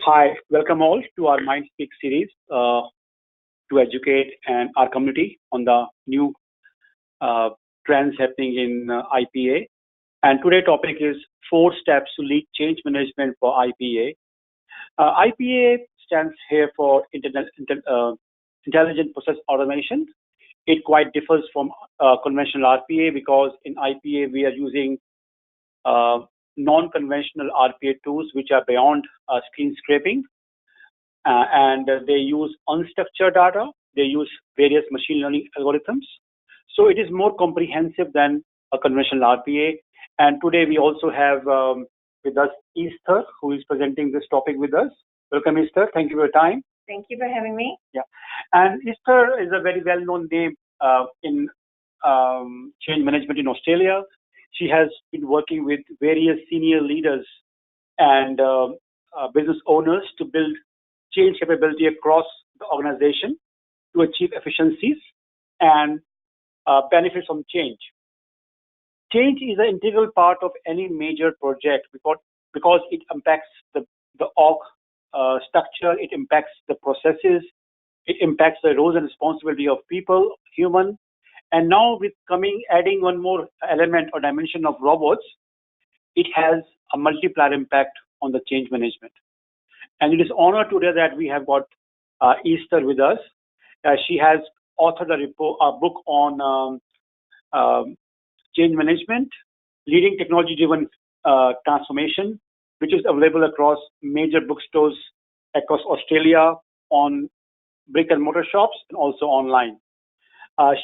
Hi, welcome all to our Mind Speak series to educate and our community on the new uh, trends happening in IPA. And today topic is 4 steps to lead change management for IPA. IPA stands here for Intelligent Process Automation. It quite differs from conventional RPA because in IPA we are using uh, non-conventional RPA tools which are beyond screen scraping and they use unstructured data. They use various machine learning algorithms. So it is more comprehensive than a conventional RPA. And today we also have with us Esther, who is presenting this topic with us. Welcome, Esther. Thank you for your time. Thank you for having me. Yeah. And Esther is a very well-known name in change management in Australia. She has been working with various senior leaders and business owners to build change capability across the organization to achieve efficiencies and benefits from change. Change is an integral part of any major project because it impacts the org structure, it impacts the processes, it impacts the roles and responsibility of people, human, and now with adding one more element or dimension of robots, it has a multiplier impact on the change management. And it is honor today that we have got Esther with us. She has authored a book on change management, leading technology-driven transformation, which is available across major bookstores across Australia on brick and mortar shops and also online.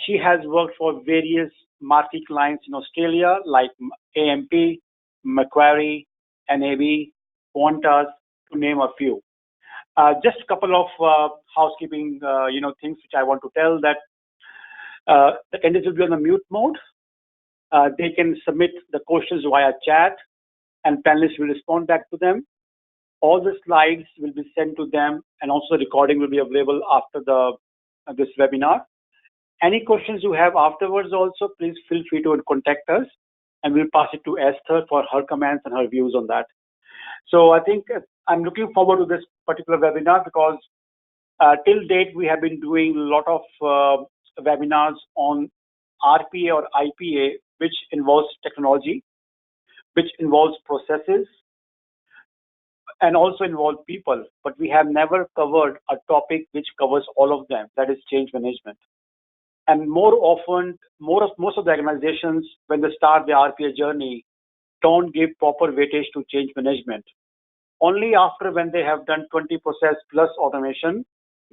She has worked for various marquee clients in Australia like AMP, Macquarie, NAB, Qantas, to name a few. Just a couple of housekeeping, things which I want to tell that the candidates will be on the mute mode. They can submit the questions via chat, and panelists will respond back to them. All the slides will be sent to them, and also the recording will be available after this webinar. Any questions you have afterwards also, please feel free to contact us, and we'll pass it to Esther for her comments and her views on that. So I think I'm looking forward to this particular webinar because till date we have been doing a lot of webinars on RPA or IPA, which involves technology, which involves processes, and also involve people. But we have never covered a topic which covers all of them, that is change management. And more often, most of the organizations, when they start their RPA journey, don't give proper weightage to change management. Only after when they have done 20 process plus automation,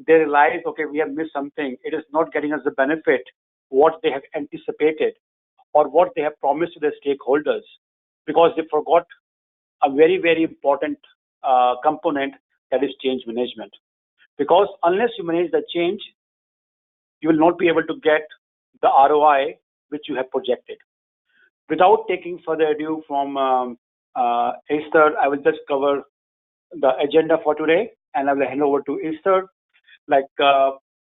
they realize, okay, we have missed something. It is not getting us the benefit, what they have anticipated, or what they have promised to their stakeholders, because they forgot a very, very important component, that is change management. Because unless you manage the change, you will not be able to get the ROI which you have projected. Without taking further ado from Esther, I will just cover the agenda for today, and I will hand over to Esther.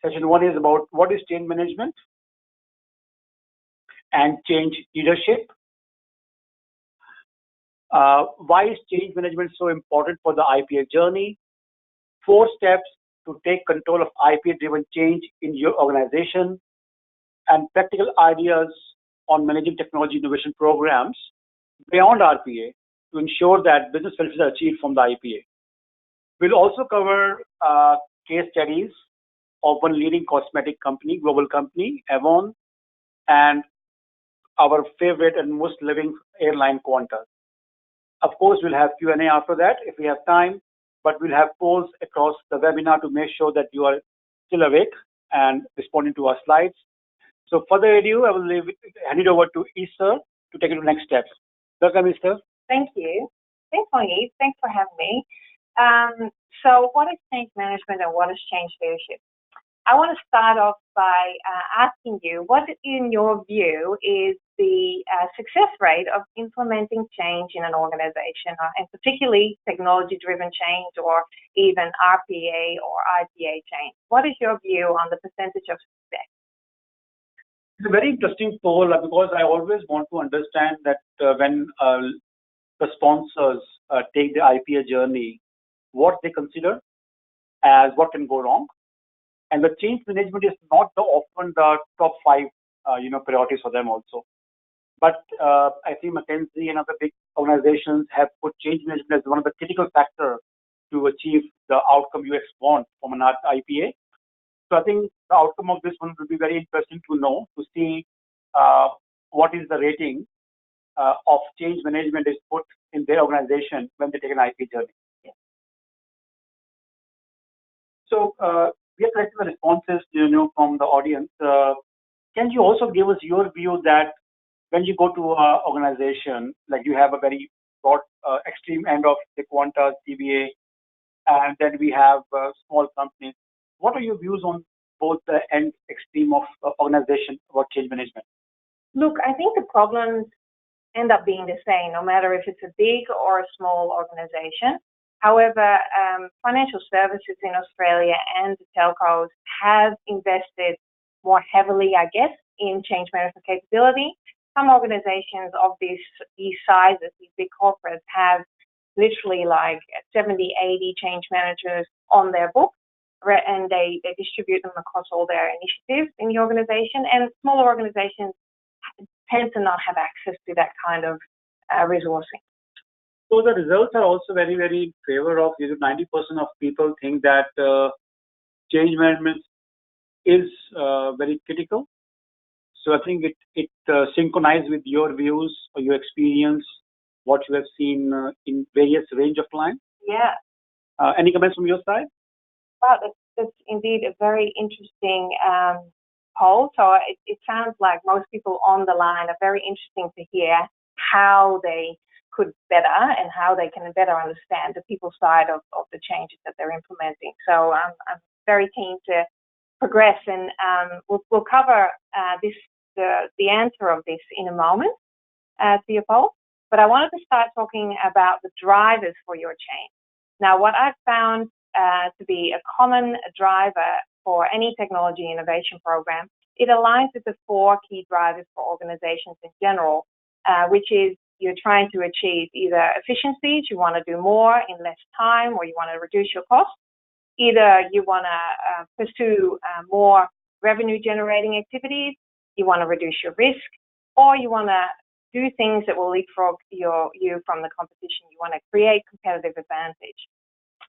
Session 1 is about what is change management and change leadership. Why is change management so important for the IPA journey? 4 steps to take control of IPA-driven change in your organization, and practical ideas on managing technology innovation programs beyond RPA to ensure that business benefits are achieved from the IPA. We'll also cover case studies of one leading cosmetic company, global company, Avon, and our favorite and most living airline, Qantas. Of course, we'll have Q&A after that if we have time, but we'll have polls across the webinar to make sure that you are still awake and responding to our slides. So further ado, I will hand it over to Esther to take it to the next steps. Welcome, Esther. Thank you. Thanks, Mohit. Thanks for having me. So what is change management and what is change leadership? I want to start off by asking you, what in your view is the success rate of implementing change in an organization, and particularly technology-driven change or even RPA or IPA change? What is your view on the percentage of success? It's a very interesting poll because I always want to understand that when the sponsors take the IPA journey, what they consider as what can go wrong. And the change management is not often the top five, priorities for them also. But I think McKinsey and other big organizations have put change management as one of the critical factors to achieve the outcome you want from an IPA. So I think the outcome of this one will be very interesting to know, to see what is the rating of change management is put in their organization when they take an IPA journey. Yeah. So we are collecting the responses, from the audience. Can you also give us your view that when you go to an organization, like you have a very broad, extreme end of the Quanta, CBA, and then we have small companies. What are your views on both the end extreme of organization about change management? Look, I think the problems end up being the same, no matter if it's a big or a small organization. However, financial services in Australia and the telcos have invested more heavily, I guess, in change management capability. Some organizations of these sizes, these big corporates, have literally like 70, 80 change managers on their book, and they distribute them across all their initiatives in the organization. And smaller organizations tend to not have access to that kind of resourcing. So the results are also very, very in favor of 90% of people think that change management is very critical. So I think it synchronizes with your views or your experience, what you have seen in various range of clients. Yeah. Any comments from your side? Well, that's indeed a very interesting poll. So it sounds like most people on the line are very interesting to hear how they could better and how they can better understand the people side of the changes that they're implementing. So I'm very keen to progress, and we'll cover the answer of this in a moment to your poll. But I wanted to start talking about the drivers for your change. Now, what I've found to be a common driver for any technology innovation program, it aligns with the four key drivers for organizations in general, which is you're trying to achieve either efficiencies, you want to do more in less time, or you want to reduce your costs. Either you want to pursue more revenue generating activities, you want to reduce your risk, or you want to do things that will leapfrog you from the competition. You want to create competitive advantage.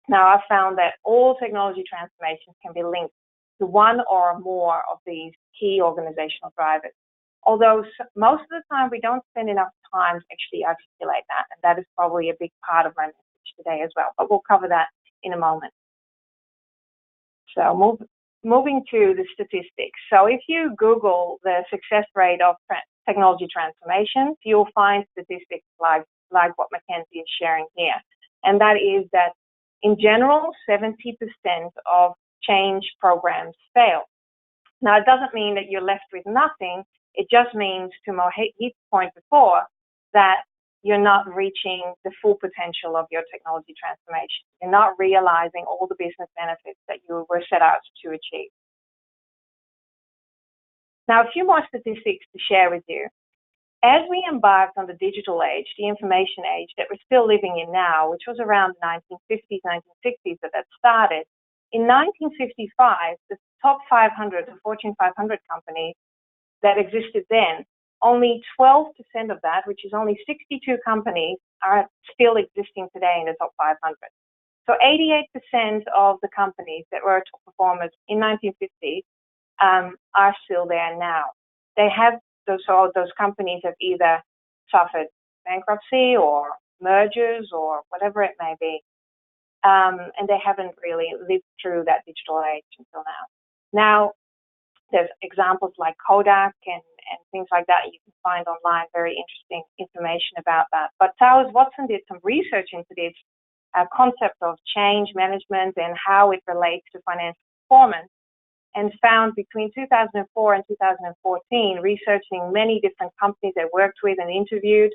Now, I've found that all technology transformations can be linked to one or more of these key organizational drivers. Although most of the time we don't spend enough time to actually articulate that, and that is probably a big part of my message today as well, but we'll cover that in a moment. So moving to the statistics. So if you Google the success rate of technology transformations, you'll find statistics like what McKinsey is sharing here. And that is that in general, 70% of change programs fail. Now, it doesn't mean that you're left with nothing. It just means, to Mohit's point before, that you're not reaching the full potential of your technology transformation. You're not realizing all the business benefits that you were set out to achieve. Now, a few more statistics to share with you. As we embarked on the digital age, the information age that we're still living in now, which was around the 1950s, 1960s that started, in 1955, the top 500, the Fortune 500 companies that existed then, only 12% of that, which is only 62 companies, are still existing today in the top 500. So 88% of the companies that were top performers in 1950 are still there now. They have those companies have either suffered bankruptcy or mergers or whatever it may be, and they haven't really lived through that digital age until now. Now, there's examples like Kodak and things like that you can find online, very interesting information about that. But Towers Watson did some research into this concept of change management and how it relates to financial performance, and found between 2004 and 2014, researching many different companies they worked with and interviewed,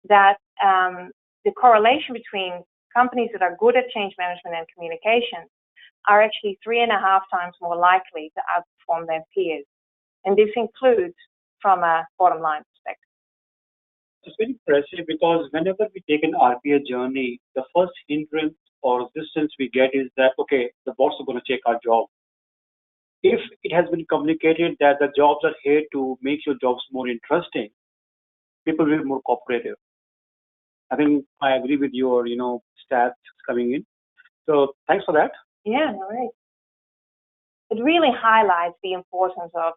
that the correlation between companies that are good at change management and communication are actually 3.5 times more likely to outperform their peers. And this includes from a bottom line perspective. It's very impressive because whenever we take an RPA journey, the first hindrance or resistance we get is that, okay, the boss is going to take our job. If it has been communicated that the jobs are here to make your jobs more interesting, people will be more cooperative. I think I agree with your, stats coming in. So thanks for that. Yeah, no worries. It really highlights the importance of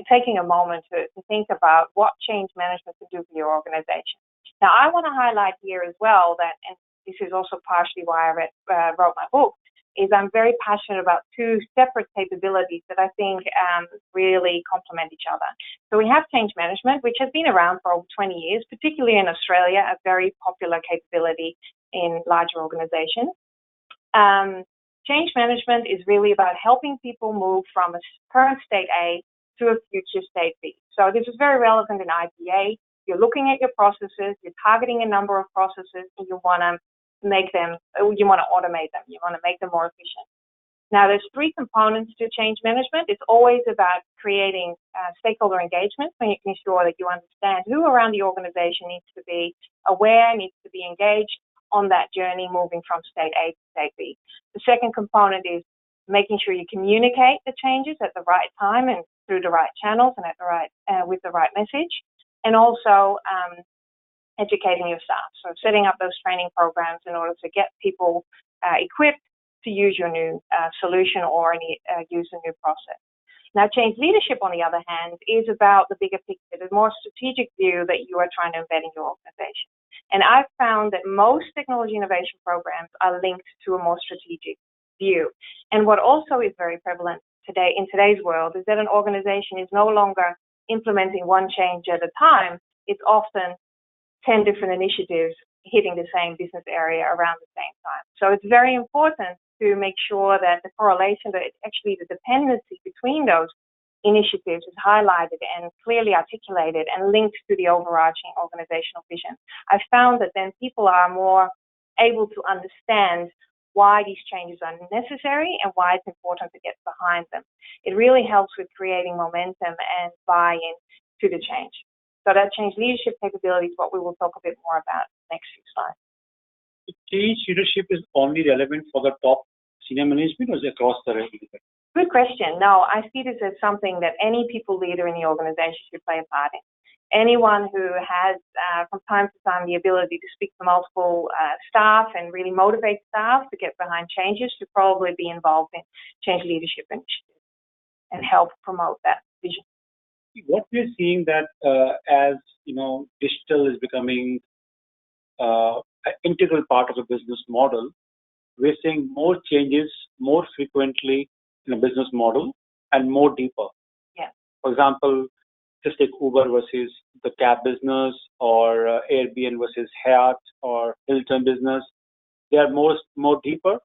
taking a moment to think about what change management can do for your organization. Now, I want to highlight here as well that, and this is also partially why I wrote my book, is I'm very passionate about two separate capabilities that I think really complement each other. So we have change management, which has been around for over 20 years, particularly in Australia, a very popular capability in larger organizations. Change management is really about helping people move from a current state A to a future state B. So this is very relevant in RPA. You're looking at your processes, you're targeting a number of processes, and you want to automate them, you want to make them more efficient. Now, there's three components to change management. It's always about creating stakeholder engagement, making sure that you understand who around the organization needs to be aware, needs to be engaged on that journey moving from state A to state B. The second component is making sure you communicate the changes at the right time and through the right channels and with the right message, and also educating your staff. So setting up those training programs in order to get people equipped to use your new solution or use a new process. Now, change leadership, on the other hand, is about the bigger picture, the more strategic view that you are trying to embed in your organization. And I've found that most technology innovation programs are linked to a more strategic view. And what also is very prevalent today in today's world is that an organization is no longer implementing one change at a time. It's often 10 different initiatives hitting the same business area around the same time. So it's very important to make sure that the correlation, that actually the dependency between those initiatives is highlighted and clearly articulated and linked to the overarching organizational vision. I've found that then people are more able to understand why these changes are necessary and why it's important to get behind them. It really helps with creating momentum and buy-in to the change. So that change leadership capability is what we will talk a bit more about in the next few slides. Change leadership is only relevant for the top senior management, or is it across the organization? Good question. No, I see this as something that any people leader in the organization should play a part in. Anyone who has, from time to time, the ability to speak to multiple staff and really motivate staff to get behind changes should probably be involved in change leadership initiatives and help promote that vision. What we're seeing that as digital is becoming an integral part of the business model, we're seeing more changes more frequently in a business model and more deeper. Yeah. For example, just take Uber versus the cab business, or Airbnb versus Hyatt or Hilton business. They are more deeper,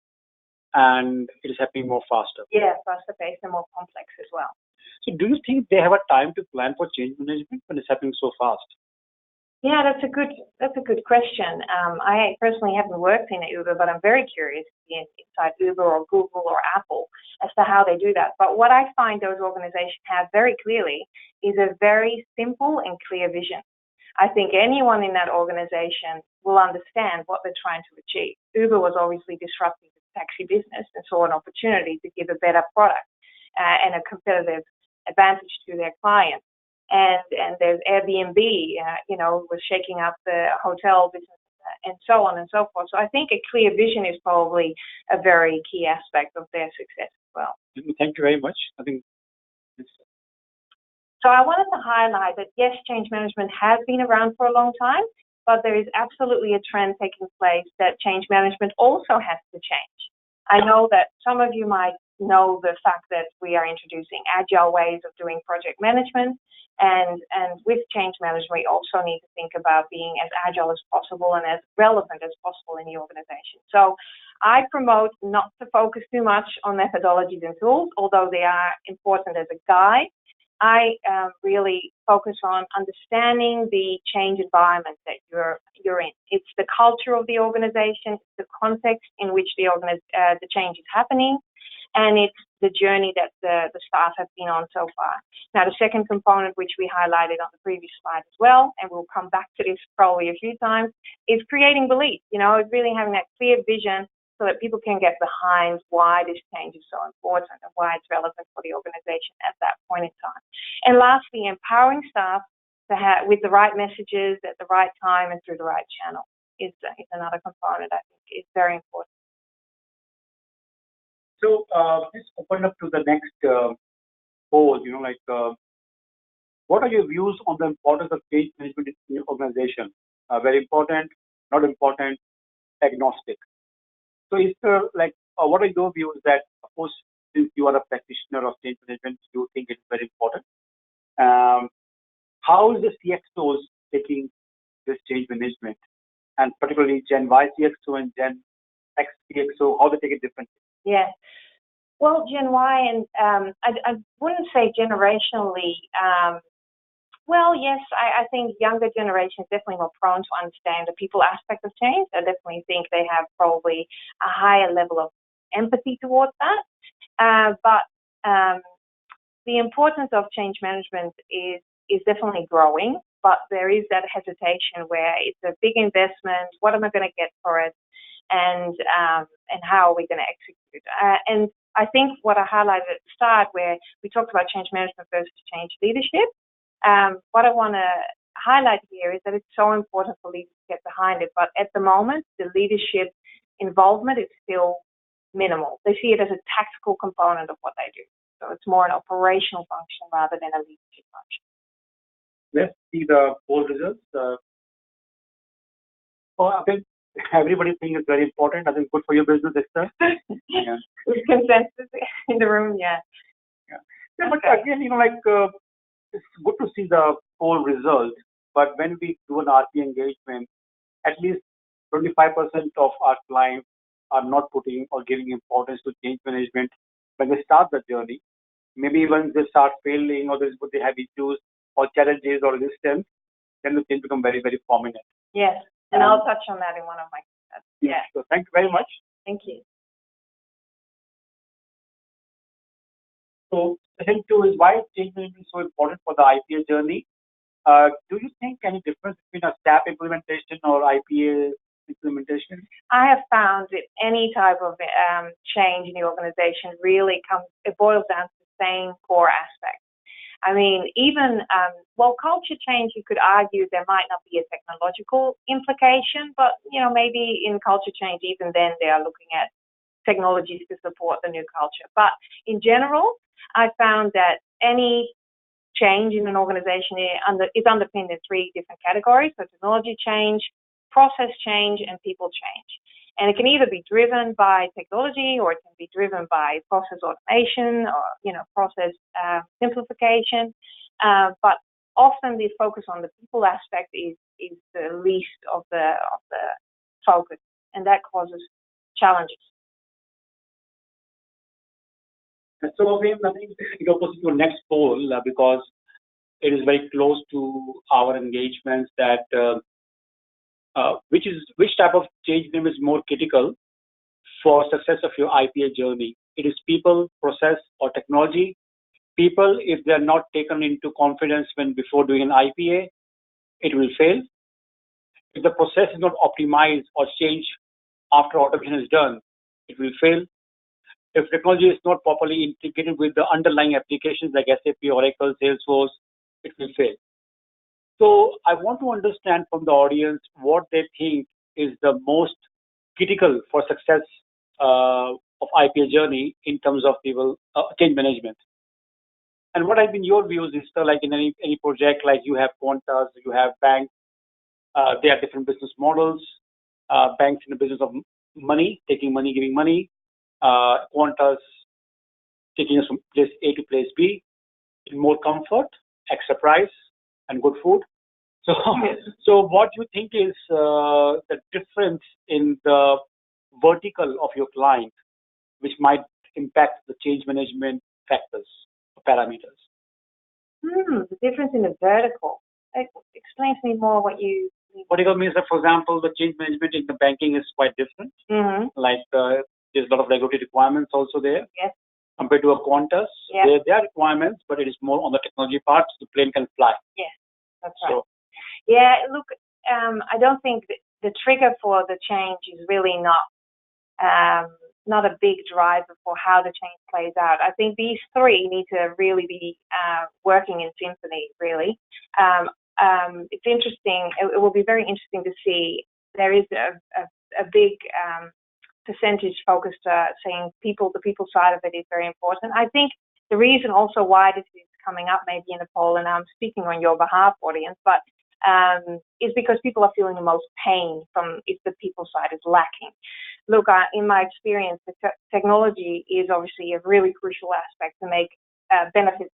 and it is happening more faster. Yeah, faster paced and more complex as well. So do you think they have a time to plan for change management when it's happening so fast? Yeah, that's a good question. I personally haven't worked in Uber, but I'm very curious inside Uber or Google or Apple as to how they do that. But what I find those organizations have very clearly is a very simple and clear vision. I think anyone in that organization will understand what they're trying to achieve. Uber was obviously disrupting the taxi business and saw an opportunity to give a better product and a competitive advantage to their clients. And there's Airbnb, was shaking up the hotel business and so on and so forth. So I think a clear vision is probably a very key aspect of their success as well. Thank you very much. I think. So I wanted to highlight that, yes, change management has been around for a long time, but there is absolutely a trend taking place that change management also has to change. I know that some of you might know the fact that we are introducing agile ways of doing project management, and with change management, we also need to think about being as agile as possible and as relevant as possible in the organization. So I promote not to focus too much on methodologies and tools, although they are important as a guide. I really focus on understanding the change environment that you're in. It's the culture of the organization, it's the context in which the change is happening, and it's the journey that the staff have been on so far. Now, the second component, which we highlighted on the previous slide as well, and we'll come back to this probably a few times, is creating belief. It's really having that clear vision so that people can get behind why this change is so important and why it's relevant for the organization at that point in time. And lastly, empowering staff to have with the right messages at the right time and through the right channel is another component I think is very important. So let's open up to the next poll. What are your views on the importance of change management in your organization? Very important, not important, agnostic. So, Esther, what are your views that, of course, since you are a practitioner of change management, you think it's very important? How is the CXOs taking this change management, and particularly Gen Y CXO and Gen X CXO, how they take it differently? Yeah. Well, Gen Y and I wouldn't say generationally. Well, yes, I think younger generations definitely more prone to understand the people aspect of change. I definitely think they have probably a higher level of empathy towards that. But the importance of change management is definitely growing, but there is that hesitation where it's a big investment. What am I going to get for it? And how are we going to execute? And I think what I highlighted at the start, where we talked about change management versus change leadership, what I want to highlight here is that it's so important for leaders to get behind it. But at the moment, the leadership involvement is still minimal. They see it as a tactical component of what they do. So it's more an operational function rather than a leadership function. Let's see the poll results. I think everybody thinks it's very important. I think good for your business, Esther. Yeah. There's consensus in the room, yeah. Yeah, but again, it's good to see the poll result. But when we do an RPA engagement, at least 25% of our clients are not putting or giving importance to change management when they start the journey. Maybe when they start failing or they have issues or challenges or resistance, then the change become very, very prominent. Yes, and I'll touch on that in one of my slides. Yeah. So thank you very much. Thank you. So second two is why change management is so important for the IPA journey. Do you think any difference between a SAP implementation or IPA implementation? I have found that any type of change in the organization really it boils down to the same core aspect. I mean, even, culture change, you could argue there might not be a technological implication, but, maybe in culture change, even then they are looking at technologies to support the new culture. But in general, I found that any change in an organization is underpinned in three different categories. So technology change, process change, and people change. And it can either be driven by technology or it can be driven by process automation or, process simplification. But often the focus on the people aspect is the least of the focus, and that causes challenges. So again, I think it goes to the next poll because it is very close to our engagements that which type of change management is more critical for success of your IPA journey. It is people, process, or technology. People, if they are not taken into confidence before doing an IPA, it will fail. If the process is not optimized or changed after automation is done, it will fail. If technology is not properly integrated with the underlying applications like SAP, Oracle, Salesforce, it will fail. So I want to understand from the audience what they think is the most critical for success of IPA journey in terms of people change management. And what have been your views, is like in any project, like you have Qantas, you have banks, they have different business models. Banks in the business of money, taking money, giving money. Qantas taking us from place A to place B in more comfort, extra price, and good food. So what do you think is the difference in the vertical of your client, which might impact the change management factors or parameters? The difference in the vertical. Explain to me more what you mean. Vertical means that, for example, the change management in the banking is quite different. Mm-hmm. Like there's a lot of regulatory requirements also there. Yes. Compared to a Qantas, there are requirements, but it is more on the technology part, so the plane can fly. Yes, that's right. Look, I don't think the trigger for the change is really not not a big driver for how the change plays out. I think these three need to really be working in symphony, really. It's interesting. It will be very interesting to see. There is a big percentage focused saying the people side of it is very important. I think the reason also why this is coming up maybe in the poll, and I'm speaking on your behalf, audience, but is because people are feeling the most pain from if the people side is lacking. Look, in my experience, the technology is obviously a really crucial aspect to make benefits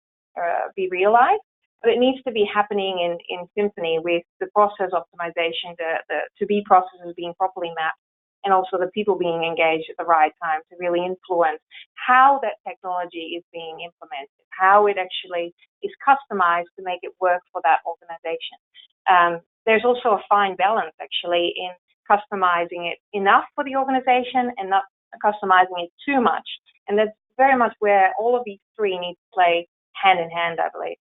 be realized, but it needs to be happening in symphony with the process optimization, the to-be processes being properly mapped, and also the people being engaged at the right time to really influence how that technology is being implemented, how it actually is customized to make it work for that organization. There's also a fine balance actually in customizing it enough for the organization and not customizing it too much. And that's very much where all of these three need to play hand in hand, I believe.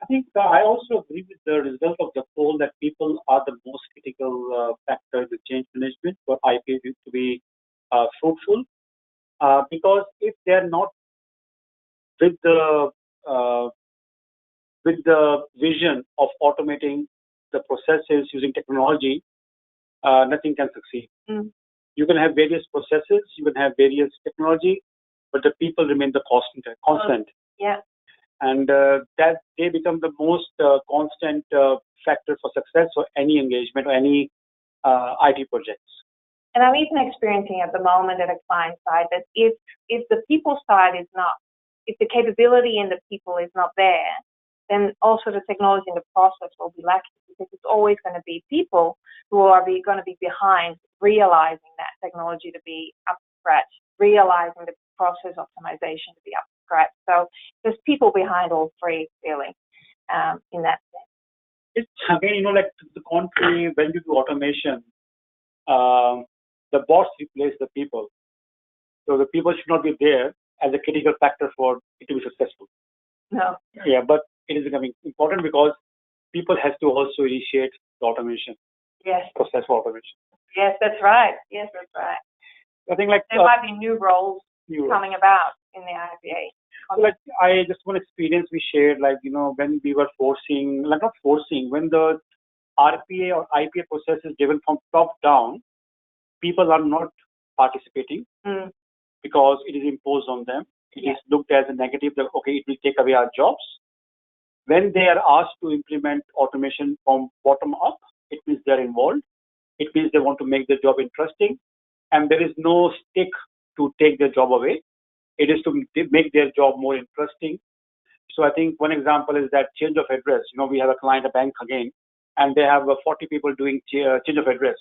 I think I also agree with the result of the poll that people are the most critical factor in change management for IPA to be fruitful. Because if they're not with the vision of automating the processes using technology, nothing can succeed. You can have various processes, you can have various technology, but the people remain the constant. Yeah. And that they become the most constant factor for success for any engagement or any IT projects. And I'm even experiencing at the moment at a client side that if the people side is not, if the capability in the people is not there, then also the technology and the process will be lacking, because it's always going to be people who are going to be behind realizing that technology to be up to scratch, realizing the process optimization to be up to scratch. So there's people behind all three, really, in that sense. It's, again, like to the contrary, when you do automation, the bots replace the people. So the people should not be there as a critical factor for it to be successful. No. Yeah, but it is becoming important because people have to also initiate the automation. Yes. Process for automation. Yes, that's right. Yes, that's right. I think like there might be new roles coming about in the IPA. Like just one experience we shared, like, when we were when the RPA or IPA process is driven from top down, people are not participating because it is imposed on them. It is looked as a negative that, okay, it will take away our jobs. When they are asked to implement automation from bottom up, it means they're involved. It means they want to make their job interesting. And there is no stick to take their job away. It is to make their job more interesting. So I think one example is that change of address. We have a client, a bank again, and they have 40 people doing change of address.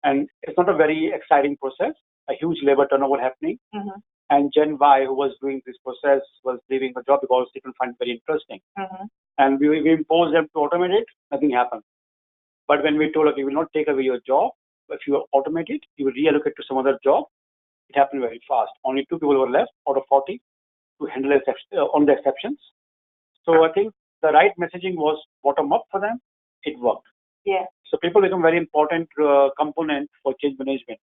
And it's not a very exciting process, a huge labor turnover happening. Mm-hmm. And Gen Y, who was doing this process, was leaving the job because they couldn't find it very interesting. Mm-hmm. And we imposed them to automate it, nothing happened. But when we told, okay, we will not take away your job, if you automate it, you will reallocate to some other job, it happened very fast. Only 2 people were left out of 40 to handle on the exceptions. So I think the right messaging was bottom up for them. It worked. Yeah. So people become very important component for change management.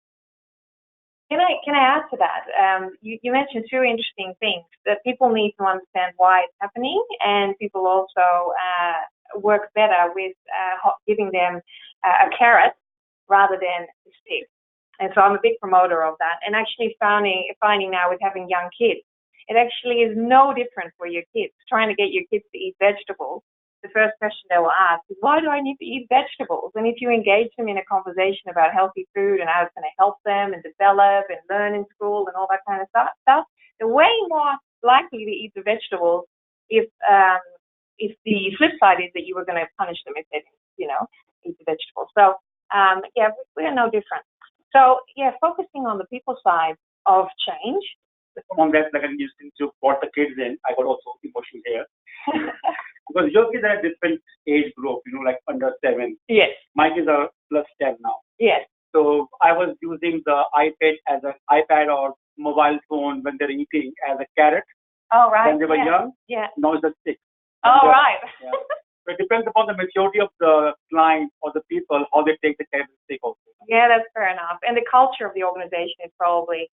Can I add to that? You mentioned two interesting things, that people need to understand why it's happening, and people also work better with giving them a carrot rather than a stick. And so I'm a big promoter of that. And actually finding now with having young kids, it actually is no different for your kids. Trying to get your kids to eat vegetables, the first question they will ask is, why do I need to eat vegetables? And if you engage them in a conversation about healthy food and how it's going to help them and develop and learn in school and all that kind of stuff, they're way more likely to eat the vegetables if the flip side is that you were going to punish them if they didn't, eat the vegetables. So, we are no different. So, focusing on the people side of change. On that, like I'm using to brought the kids in, I got also emotional here. Because your kids are a different age group, like under 7. Yes. My kids are plus 10 now. Yes. So I was using the iPad or mobile phone when they're eating as a carrot. Oh, right. When they were young. Yeah. Now it's a stick. Oh, right. Yeah. So it depends upon the maturity of the client or the people, how they take the carrot stick also. Yeah, that's fair enough. And the culture of the organization is probably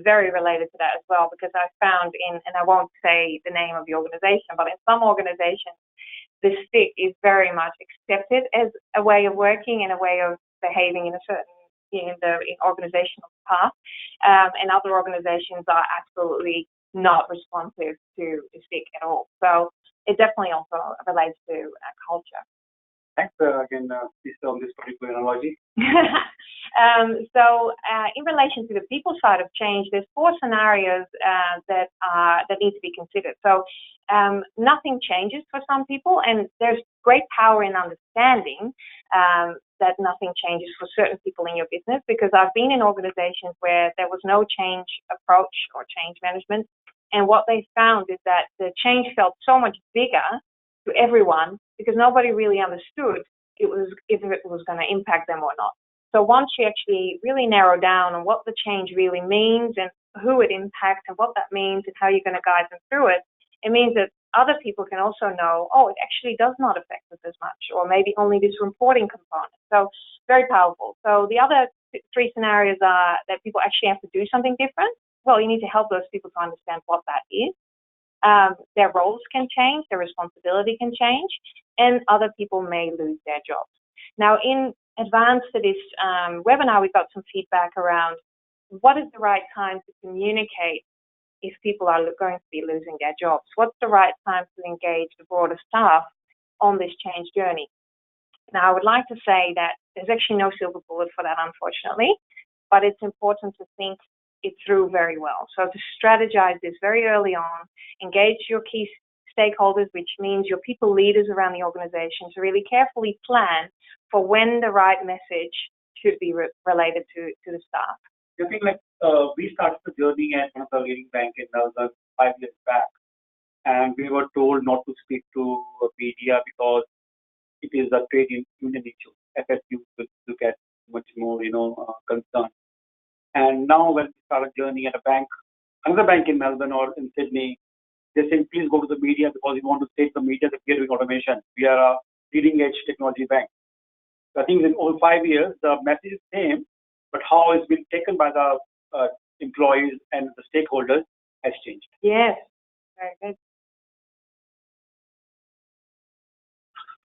very related to that as well, because I found and I won't say the name of the organization, but in some organizations, the stick is very much accepted as a way of working and a way of behaving in a certain in organizational path, and other organizations are absolutely not responsive to the stick at all. So it definitely also relates to culture. Thanks again, Esther, on this particular analogy. So in relation to the people side of change, there's 4 scenarios that need to be considered. So nothing changes for some people, and there's great power in understanding that nothing changes for certain people in your business, because I've been in organizations where there was no change approach or change management, and what they found is that the change felt so much bigger to everyone because nobody really understood if it was going to impact them or not. So once you actually really narrow down on what the change really means and who it impacts and what that means and how you're going to guide them through it, it means that other people can also know, oh, it actually does not affect us as much, or maybe only this reporting component. So very powerful. So the other 3 scenarios are that people actually have to do something different. Well, you need to help those people to understand what that is. Their roles can change, their responsibility can change, and other people may lose their jobs. Now, in advance to this webinar, we got some feedback around what is the right time to communicate if people are going to be losing their jobs. What's the right time to engage the broader staff on this change journey? Now, I would like to say that there's actually no silver bullet for that, unfortunately, but it's important to think it through very well. So to strategize this very early on, engage your key stakeholders, which means your people leaders around the organization, to really carefully plan for when the right message should be related to the staff. I think we started the journey at one of the leading bank in Melbourne 5 years back, and we were told not to speak to media because it is a trade union issue. FSU will look at much more, concern. And now when we start a journey at a bank, another bank in Melbourne or in Sydney, they say, please go to the media because we want to take the media that we are doing automation. We are a leading edge technology bank. So I think in all 5 years, the message is the same, but how it's been taken by the employees and the stakeholders has changed. Yes, very good.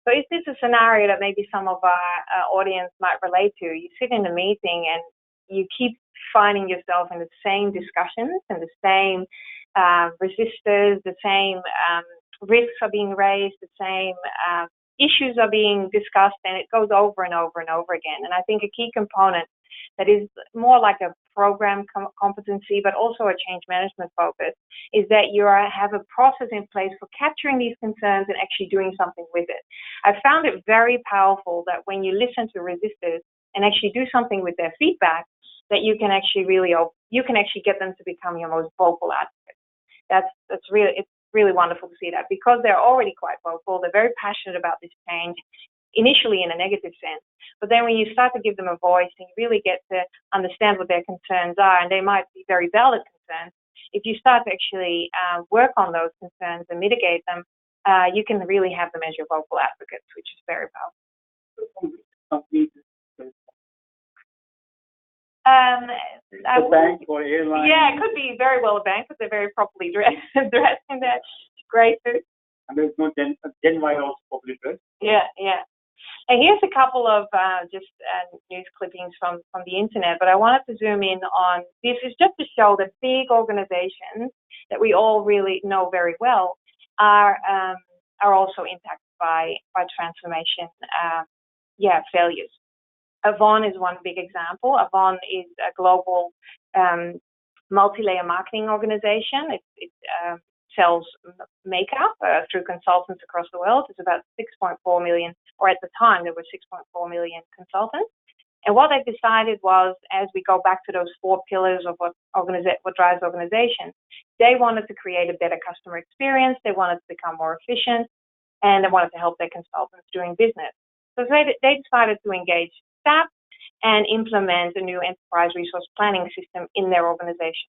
So is this a scenario that maybe some of our audience might relate to? You sit in a meeting and you keep finding yourself in the same discussions and the same resistors, the same risks are being raised, the same issues are being discussed, and it goes over and over and over again. And I think a key component that is more like a program competency, but also a change management focus, is that you have a process in place for capturing these concerns and actually doing something with it. I found it very powerful that when you listen to resistors and actually do something with their feedback, that you can actually get them to become your most vocal advocates. It's really wonderful to see that, because they're already quite vocal. They're very passionate about this change, initially in a negative sense. But then when you start to give them a voice and you really get to understand what their concerns are, and they might be very valid concerns, if you start to actually work on those concerns and mitigate them, you can really have them as your vocal advocates, which is very powerful. A bank or airline? Yeah, it could be very well a bank because they're very properly dressed in their grey suits. And there's no Gen Y also properly dressed? Yeah. And here's a couple of news clippings from the internet, but I wanted to zoom in on this is just to show that big organizations that we all really know very well are also impacted by transformation failures. Avon is one big example. Avon is a global multi-layer marketing organization. It sells makeup through consultants across the world. It's about 6.4 million, or at the time there were 6.4 million consultants. And what they decided was, as we go back to those 4 pillars of what drives organizations, they wanted to create a better customer experience, they wanted to become more efficient, and they wanted to help their consultants doing business. So they decided to engage staff and implement a new enterprise resource planning system in their organization.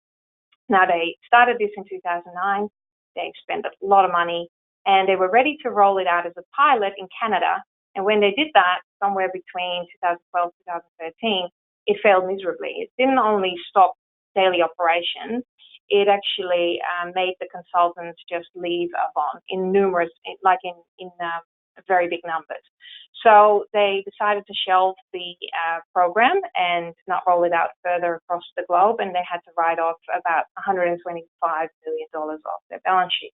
Now, they started this in 2009. They spent a lot of money, and they were ready to roll it out as a pilot in Canada. And when they did that, somewhere between 2012 and 2013, it failed miserably. It didn't only stop daily operations, it actually made the consultants just leave Avon in numerous, like in very big numbers. So they decided to shelve the program and not roll it out further across the globe, and they had to write off about $125 million off their balance sheet.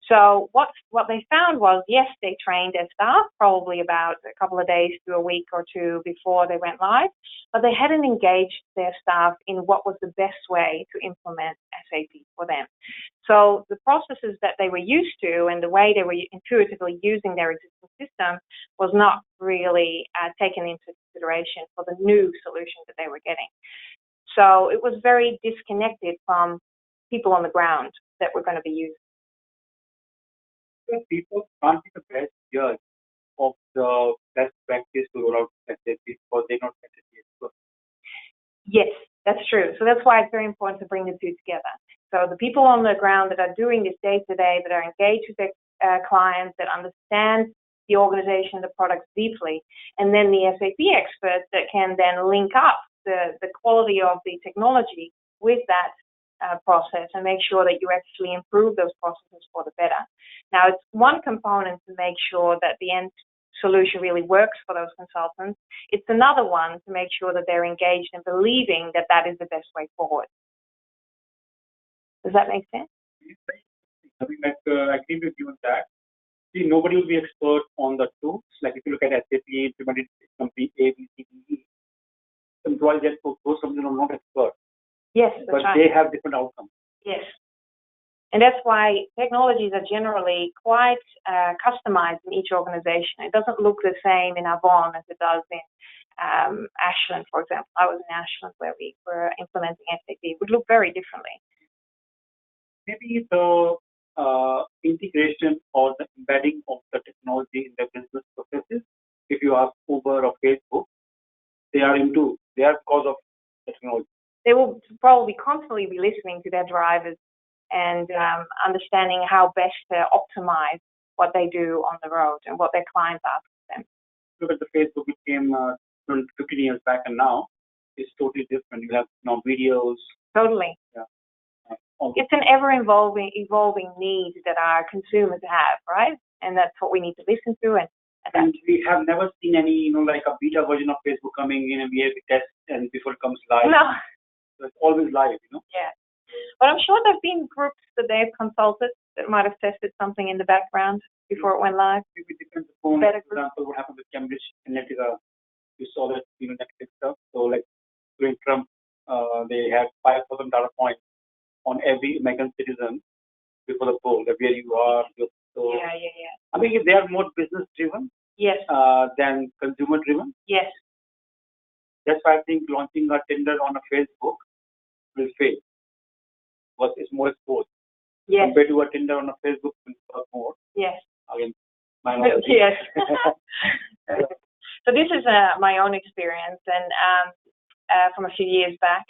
So what they found was, yes, they trained their staff probably about a couple of days to a week or two before they went live, but they hadn't engaged their staff in what was the best way to implement SAP for them. So the processes that they were used to and the way they were intuitively using their existing system was not really taken into consideration for the new solution that they were getting. So it was very disconnected from people on the ground that were going to be using. People can't be the best judge of the best practice to roll out SAP because they're not SAP experts. Yes, that's true. So that's why it's very important to bring the two together. So the people on the ground that are doing this day to day, that are engaged with their clients, that understand the organization, the products deeply, and then the SAP experts that can then link up the quality of the technology with that process and make sure that you actually improve those processes for the better. Now, it's one component to make sure that the end solution really works for those consultants. It's another one to make sure that they're engaged and believing that that is the best way forward. Does that make sense? I mean, I agree with you on that. See, nobody will be expert on the tools. Like if you look at SAP implemented company A, B, C, D, E, employees that those companies are not expert. Yes, but right. They have different outcomes. Yes. And that's why technologies are generally quite customized in each organization. It doesn't look the same in Avon as it does in Ashland, for example. I was in Ashland where we were implementing SAP. It would look very differently. Maybe the integration or the embedding of the technology in the business processes. If you ask Uber or Facebook, they are because of technology. They will probably constantly be listening to their drivers and understanding how best to optimize what they do on the road and what their clients ask them. Look at the Facebook became 15 years back, and now it's totally different. You have videos. Totally. Yeah. It's an ever-evolving need that our consumers have, right? And that's what we need to listen to and adapt. And we have never seen any, like a beta version of Facebook coming in and we have to test and before it comes live. No. So it's always live, Yeah. But I'm sure there have been groups that they've consulted that might have tested something in the background before it went live. Maybe it depends upon, for example, what happened with Cambridge Analytica. You saw that, Netflix stuff. So, like, during Trump, they had 5,000 data points on every American citizen before the poll, where you are. So, yeah. I mean, they are more business-driven than consumer-driven. Yes. That's why I think launching a tender on a Facebook will fail. Because it's more exposed. Yes. Compared to a tender on a Facebook will work more. Yes. Again, my knowledge. Yes. So this is my own experience, and from a few years back,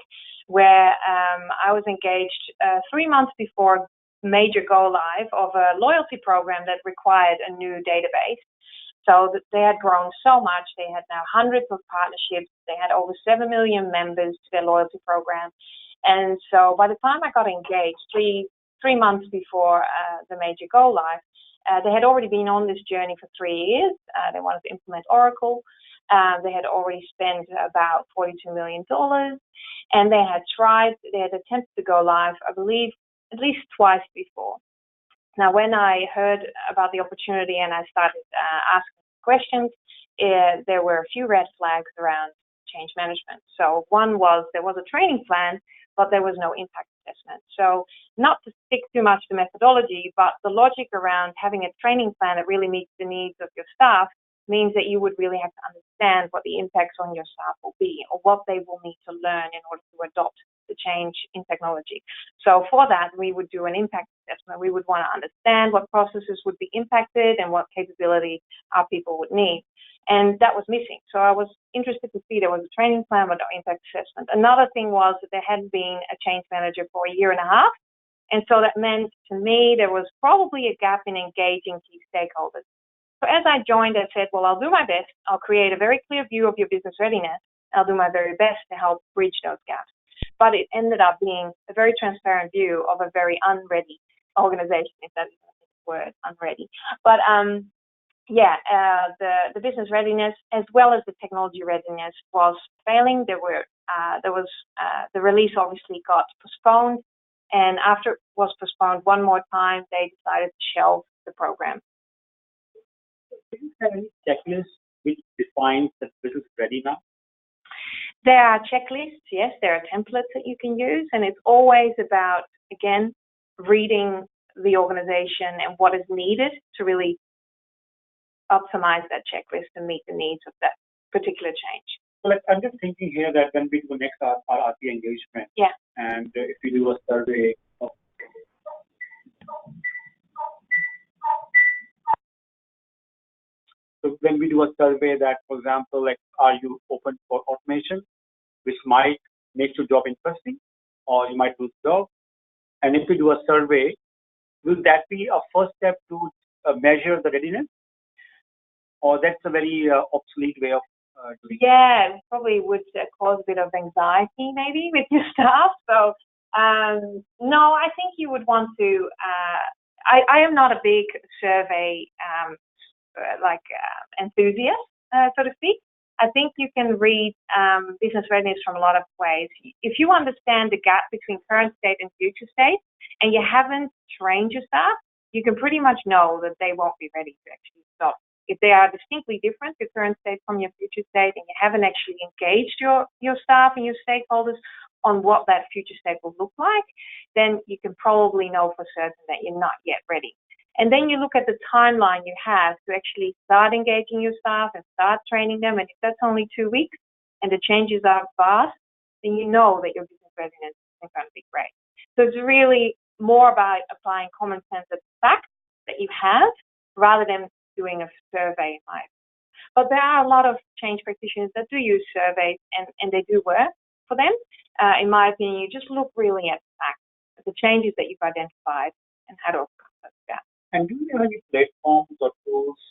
where I was engaged 3 months before major go live of a loyalty program that required a new database. So they had grown so much. They had now hundreds of partnerships. They had over 7 million members to their loyalty program. And so by the time I got engaged, three months before the major go live, they had already been on this journey for 3 years. They wanted to implement Oracle. They had already spent about $42 million. And they had attempted to go live, I believe, at least twice before. Now, when I heard about the opportunity and I started asking questions, there were a few red flags around change management. So one was there was a training plan, but there was no impact assessment. So not to stick too much to methodology, but the logic around having a training plan that really meets the needs of your staff means that you would really have to understand what the impacts on your staff will be or what they will need to learn in order to adopt the change in technology. So for that, we would do an impact assessment. We would want to understand what processes would be impacted and what capability our people would need. And that was missing. So I was interested to see there was a training plan but no impact assessment. Another thing was that there hadn't been a change manager for 1.5 years. And so that meant to me there was probably a gap in engaging key stakeholders. So as I joined, I said, well, I'll do my best. I'll create a very clear view of your business readiness, I'll do my very best to help bridge those gaps. But it ended up being a very transparent view of a very unready organization, if that is the word, unready. But the business readiness as well as the technology readiness was failing. The release obviously got postponed, and after it was postponed one more time, they decided to shelve the program. Do you have any checklist which defines that business ready now? There are checklists, yes. There are templates that you can use, and it's always about, again, reading the organization and what is needed to really optimize that checklist and meet the needs of that particular change. Well, I'm just thinking here that when we do next our RPA engagement, and if we do a survey of so when we do a survey that, for example, like, are you open for automation, which might make your job interesting, or you might lose the job? And if we do a survey, will that be a first step to measure the readiness? Or that's a very obsolete way of doing it? Yeah, it probably would cause a bit of anxiety maybe with your staff. So, no, I think you would want to, I am not a big survey enthusiast, so to speak. I think you can read business readiness from a lot of ways. If you understand the gap between current state and future state, and you haven't trained your staff, you can pretty much know that they won't be ready to actually stop. If they are distinctly different, your current state from your future state, and you haven't actually engaged your staff and your stakeholders on what that future state will look like, then you can probably know for certain that you're not yet ready. And then you look at the timeline you have to actually start engaging your staff and start training them. And if that's only 2 weeks and the changes are fast, then you know that your business readiness is going to be great. So it's really more about applying common sense of facts that you have rather than doing a survey in my opinion. But there are a lot of change practitioners that do use surveys and they do work for them. In my opinion, you just look really at the facts, at the changes that you've identified and how to overcome those gaps. And do you have any platforms or tools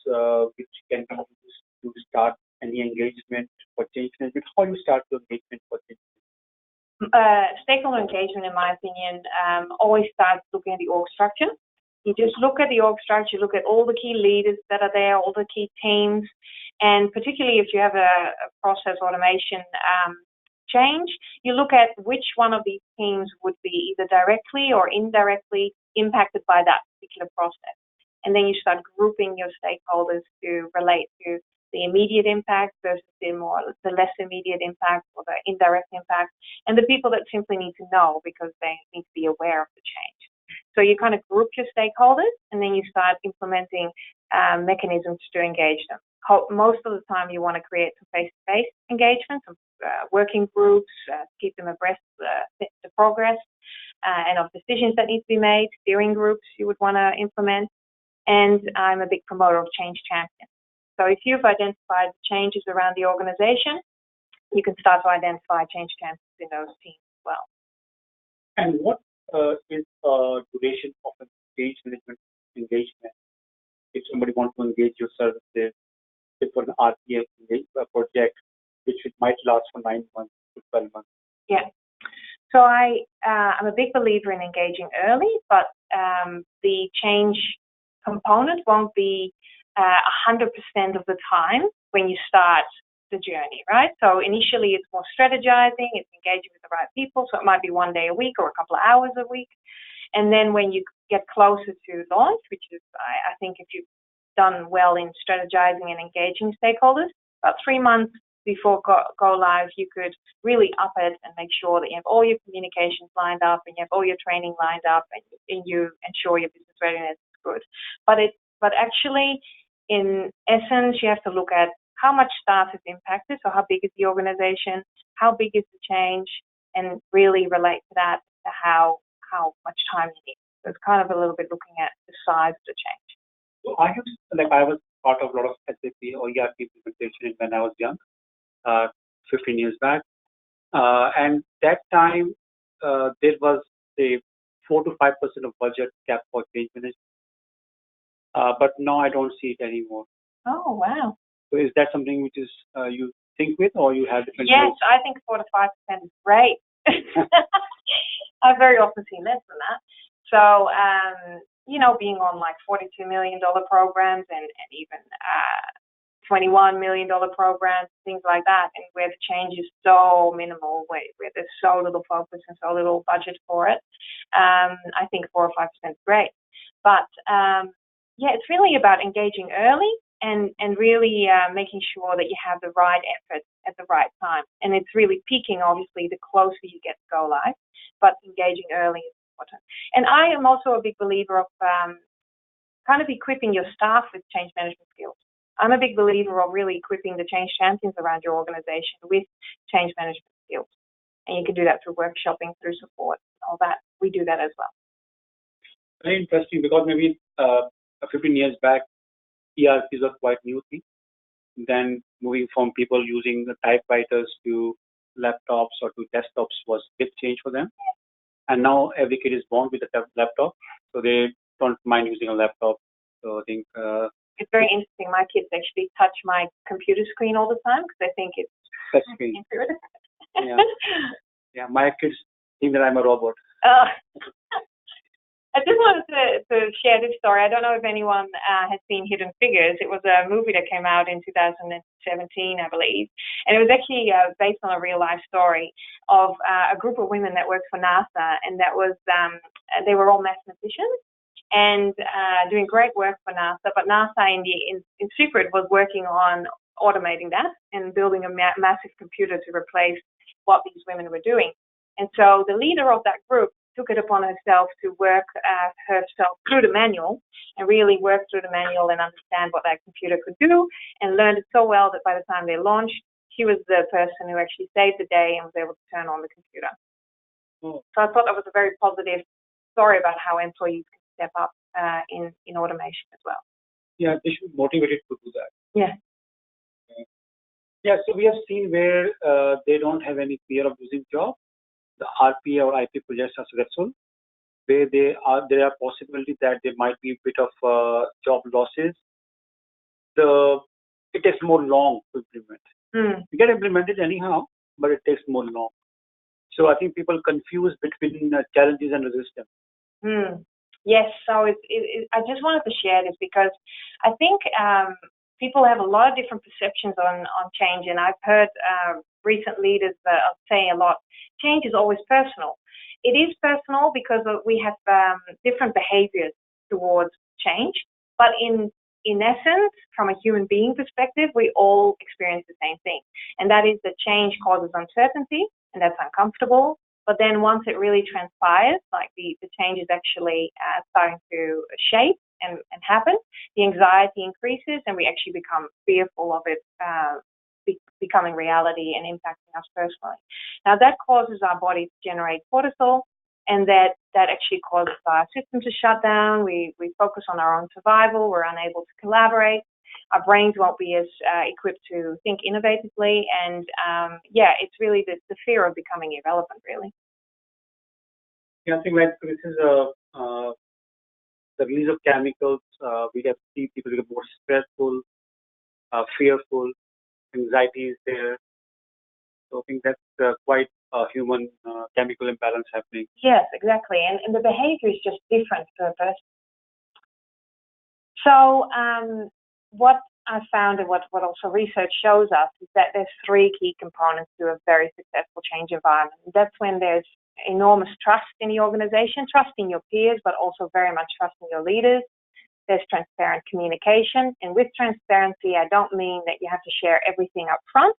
which can be used to start any engagement for change management? How do you start the engagement for change management? Stakeholder engagement, in my opinion, always starts looking at the org structure. You just look at the org structure, look at all the key leaders that are there, all the key teams, and particularly if you have a process automation change, you look at which one of these teams would be either directly or indirectly impacted by that particular process. And then you start grouping your stakeholders to relate to the immediate impact versus the less immediate impact or the indirect impact, and the people that simply need to know because they need to be aware of the change. So you kind of group your stakeholders and then you start implementing mechanisms to engage them. Most of the time you want to create some face-to-face engagements, some working groups, keep them abreast of the progress and of decisions that need to be made, steering groups you would want to implement. And I'm a big promoter of change champions. So if you've identified changes around the organization, you can start to identify change champions in those teams as well. And what is duration of an change management engagement? If somebody wants to engage your services, if for an RPA project, which might last for 9 months to 12 months. Yeah. So I'm a big believer in engaging early, but the change component won't be 100% of the time when you start the journey, right? So initially it's more strategizing, it's engaging with the right people, so it might be 1 day a week or a couple of hours a week. And then when you get closer to launch, which is, I think if you've done well in strategizing and engaging stakeholders, about 3 months before go live, you could really up it and make sure that you have all your communications lined up and you have all your training lined up and you ensure your business readiness is good. But actually, in essence, you have to look at how much staff is impacted, so how big is the organization, how big is the change, and really relate to that, to how much time you need. So it's kind of a little bit looking at the size of the change. So I was part of a lot of SAP or ERP implementation when I was young, 15 years back. And that time, there was a 4 to 5% of budget kept for change management. But now I don't see it anymore. Oh, wow. So is that something which is you think with, or you have different Yes, views? I think 4 to 5% is great. I very often see less than that. So, being on like $42 million programs and even $21 million programs, things like that, and where the change is so minimal, where there's so little focus and so little budget for it, I think 4 or 5% is great. But it's really about engaging early and really making sure that you have the right effort at the right time. And it's really peaking, obviously, the closer you get to go live, but engaging early is important. And I am also a big believer of kind of equipping your staff with change management skills. I'm a big believer of really equipping the change champions around your organization with change management skills. And you can do that through workshopping, through support, all that. We do that as well. Very interesting, because maybe 15 years back, ERPs were quite new thing. Then moving from people using the typewriters to laptops or to desktops was a big change for them. And now every kid is born with a laptop, so they don't mind using a laptop. So I think it's very interesting. My kids actually touch my computer screen all the time because they think it's intuitive. Yeah, my kids think that I'm a robot. I just wanted to share this story. I don't know if anyone has seen Hidden Figures. It was a movie that came out in 2017, I believe. And it was actually based on a real life story of a group of women that worked for NASA. And that was, they were all mathematicians and doing great work for NASA. But NASA in secret was working on automating that and building a massive computer to replace what these women were doing. And so the leader of that group took it upon herself to work herself through the manual and really work through the manual and understand what that computer could do, and learned it so well that by the time they launched, she was the person who actually saved the day and was able to turn on the computer. So I thought that was a very positive story about how employees can step up in automation as well. Yeah, they should be motivated to do that. Yeah. Yeah, so we have seen where they don't have any fear of losing job. The RPA or IP projects are successful, where there are possibilities that there might be a bit of job losses. It takes more long to implement. You get implemented anyhow, but it takes more long. So I think people confuse between challenges and resistance. Yes, so I just wanted to share this because I think people have a lot of different perceptions on change, and I've heard recent leaders say a lot, change is always personal. It is personal because we have different behaviors towards change, but in essence, from a human being perspective, we all experience the same thing, and that is that change causes uncertainty, and that's uncomfortable. But then once it really transpires, like the change is actually starting to shape and happen, the anxiety increases and we actually become fearful of it becoming reality and impacting us personally. Now that causes our body to generate cortisol, and that actually causes our system to shut down. We focus on our own survival. We're unable to collaborate. Our brains won't be as equipped to think innovatively, and it's really the fear of becoming irrelevant, really. Yeah, I think like this is the release of chemicals. We have seen people get more stressful, fearful, anxiety is there. So I think that's quite a human chemical imbalance happening. Yes, exactly, and the behavior is just different per person. So what I found and what also research shows us is that there's 3 key components to a very successful change environment. And that's when there's enormous trust in the organization, trust in your peers, but also very much trust in your leaders. There's transparent communication. And with transparency, I don't mean that you have to share everything up front,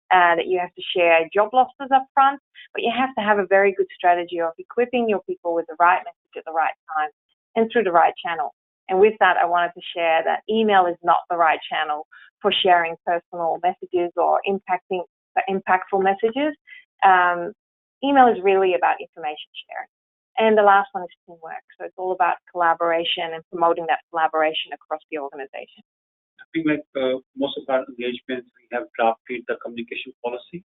that you have to share job losses up front, but you have to have a very good strategy of equipping your people with the right message at the right time and through the right channel. And with that, I wanted to share that email is not the right channel for sharing personal messages or impactful messages. Email is really about information sharing. And the last one is teamwork. So it's all about collaboration and promoting that collaboration across the organization. I think like most of our engagements, we have drafted the communication policy,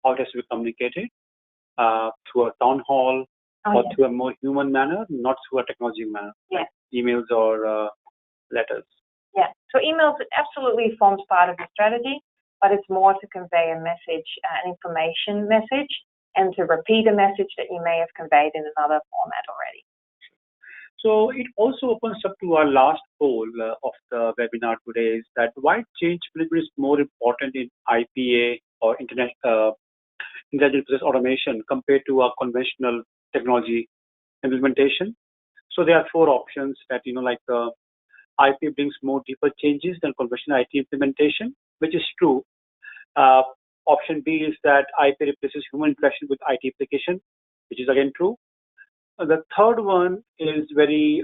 how it has to be communicated through a town hall or through a more human manner, not through a technology manner. Yes. Like emails or letters. Yeah. So emails absolutely forms part of the strategy. but it's more to convey a message, an information message, and to repeat a message that you may have conveyed in another format already. So it also opens up to our last goal of the webinar today, is that why change management is more important in IPA or intelligent process automation compared to our conventional technology implementation. So there are 4 options that, IP brings more deeper changes than conventional IT implementation, which is true. Option B is that IP replaces human interaction with IT application, which is again true. The third one is very